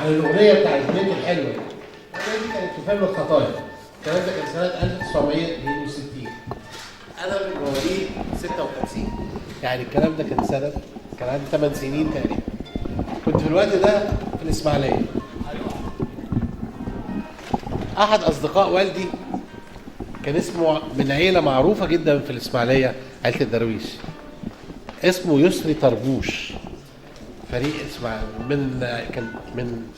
عن الاغنيه بتاعت البنت الحلوه دي. الاغنيه دي كانت تفهم الخطايا. الكلام ده كان سنه 1962. انا من مواليد 56، يعني الكلام ده كان عندي 8 سنين تقريبا. كنت في الوقت ده في الاسماعيليه. احد اصدقاء والدي كان اسمه من عيله معروفه جدا في الاسماعيليه، عيله الدرويش، اسمه يسري طربوش. فريق اسمع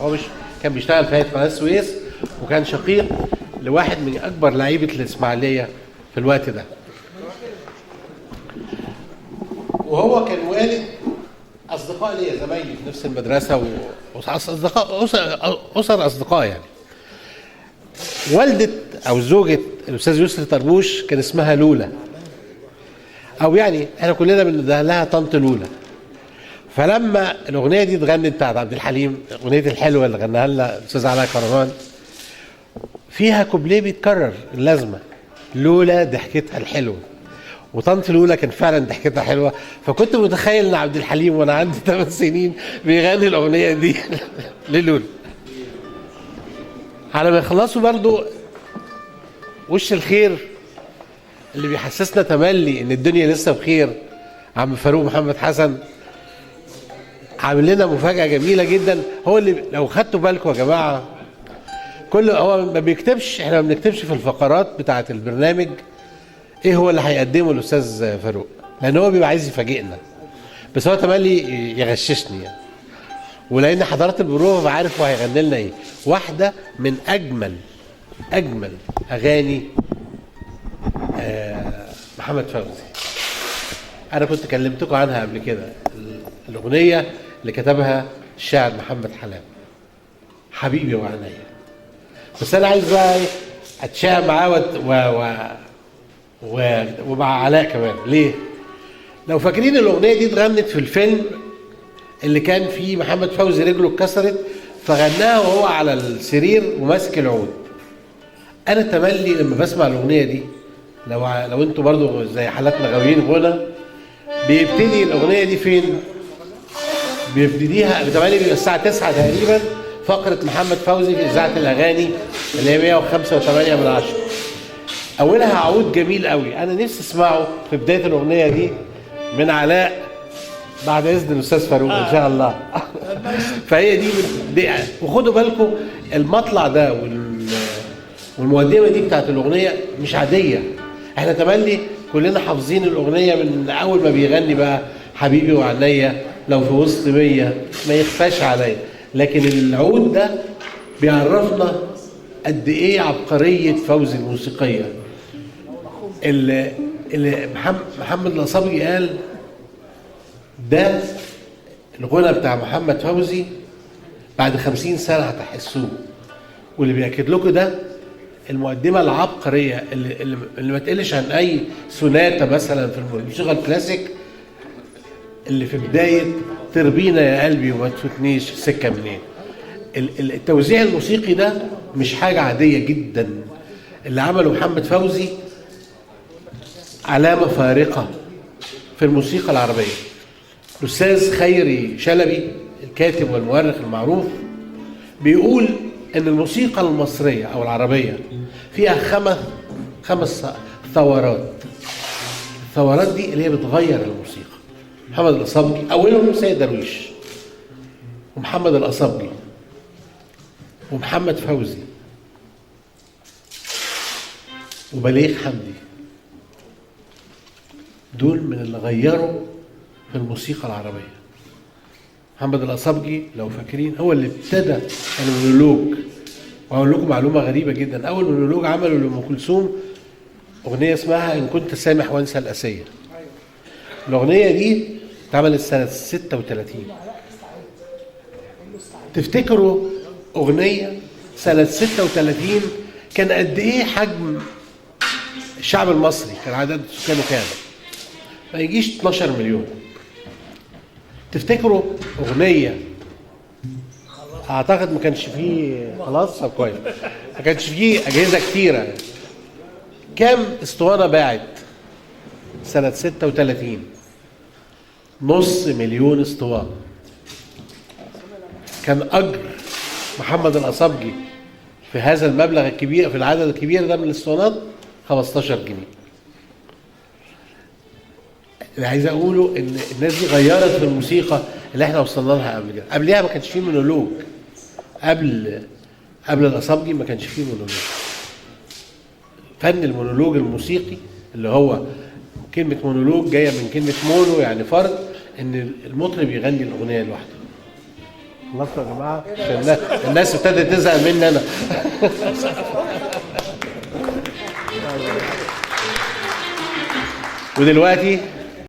هو مش كان بيشتغل في هيئه قناه السويس، وكان شقيق لواحد من اكبر لعيبه الاسماعيليه في الوقت ده. وهو كان والد اصدقاء ليا، زمايلي في نفس المدرسه واصدقاء اسر اصدقاء يعني. والده او زوجة الاستاذ يسري طربوش كان اسمها لولا، او يعني احنا كلنا بنده لها طنط لولا. فلما الاغنيه دي اتغنت بتاعت عبد الحليم، اغنيه الحلوه اللي غناها لنا الاستاذ علاء كرمان، فيها كوبليه بيتكرر اللازمه: لولا ضحكتها الحلوه. وطنط لولا كان فعلا ضحكتها حلوه، فكنت متخيل ان عبد الحليم وانا عندي 8 سنين بيغني الاغنيه دي للولا. على ما يخلصوا برضو وش الخير اللي بيحسسنا تملي ان الدنيا لسه بخير، عم فاروق محمد حسن عامل لنا مفاجأة جميلة جدا. هو اللي لو خدتوا بالكم يا جماعة، هو ما بيكتبش، احنا ما بنكتبش في الفقرات بتاعة البرنامج ايه هو اللي هيقدمه الاستاذ فاروق، لان هو بيبقى عايز يفاجئنا، بس هو تملي يغششني يعني. ولان حضرات البروفة عارف هو هيغني لنا ايه. واحدة من اجمل اغاني محمد فوزي. انا كنت كلمتكم عنها قبل كده، الاغنيه اللي كتبها الشاعر محمد حلال، حبيبي وعناية. بس انا عايز بقى اتشاء معاه ومع علاء كمان. ليه؟ لو فاكرين الاغنيه دي اتغنت في الفيلم اللي كان فيه محمد فوزي رجله اتكسرت فغناها وهو على السرير وماسك العود. انا تملي لما بسمع الاغنيه دي، لو انتوا برضو زي حالاتنا غاويين غنى، بيبتدي الاغنيه دي فين؟ بيبتديها بتملي بيبقى الساعه 9 تقريبا، فقره محمد فوزي في اذاعه الاغاني اللي هي 105.8. اولها عود جميل قوي، انا نفسي اسمعه في بدايه الاغنيه دي من علاء بعد اذن الاستاذ فاروق ان شاء الله. فهي دي وخدوا بالكم المطلع ده والمقدمه دي بتاعت الاغنيه مش عاديه. احنا تملي كلنا حافظين الاغنيه من اول ما بيغني بقى حبيبي وعنيا، لو في وسط 100 ما يخفاش عليا. لكن العود ده بيعرفنا قد ايه عبقريه فوزي الموسيقيه. اللي محمد الأصابجي قال ده الغنى بتاع محمد فوزي بعد 50 سنه هتحسوه. واللي بيأكد لكم ده المقدمه العبقريه اللي ما تقلش عن اي سوناتا مثلا في الموسيقى الكلاسيك، اللي في بدايه تربينا يا قلبي وما تفوتنيش سكه منين. التوزيع الموسيقي ده مش حاجه عاديه جدا. اللي عمله محمد فوزي علامه فارقه في الموسيقى العربيه. الاستاذ خيري شلبي الكاتب والمؤرخ المعروف بيقول ان الموسيقى المصريه او العربيه فيها خمس ثورات. الثورات دي اللي هي بتغير الموسيقى. محمد الأصابجي اولهم سيد درويش، ومحمد الأصابجي، ومحمد فوزي، وبليغ حمدي. دول من اللي غيروا في الموسيقى العربيه. محمد الأصابجي لو فاكرين هو اللي ابتدى المونولوج. وهقول لكم معلومه غريبه جدا، اول مونولوج عمله لأم كلثوم اغنيه اسمها ان كنت سامح وانسى الاسيه. الاغنيه دي اتعملت سنه 36. تفتكروا اغنيه سنه 36 كان قد ايه حجم الشعب المصري؟ كان عدد سكانه كام؟ ما يجيش 12 مليون. تفتكروا اغنيه اعتقد ما كانش فيه خلاص طب كويس ما كانش فيه اجهزه كتيره، كام اسطوانه باعت سنه 36؟ نص مليون اسطوانه. كان اجر محمد الأصابجي في هذا المبلغ الكبير، في العدد الكبير ده من الاسطوانات، 15 جنيه. اللي عايز اقوله ان الناس دي غيرت في الموسيقى اللي احنا وصلنا لها قبل كده. قبلها ما كانش فيه مونولوج، قبل الأصابجي ما كانش فيه مونولوج. فن المونولوج الموسيقي اللي هو كلمة مونولوج جاية من كلمة مونو يعني فرد، ان المطرب يغني الأغنية لوحده. خلصتوا يا جماعة؟ عشان الناس ابتدت تزهق مني أنا. ودلوقتي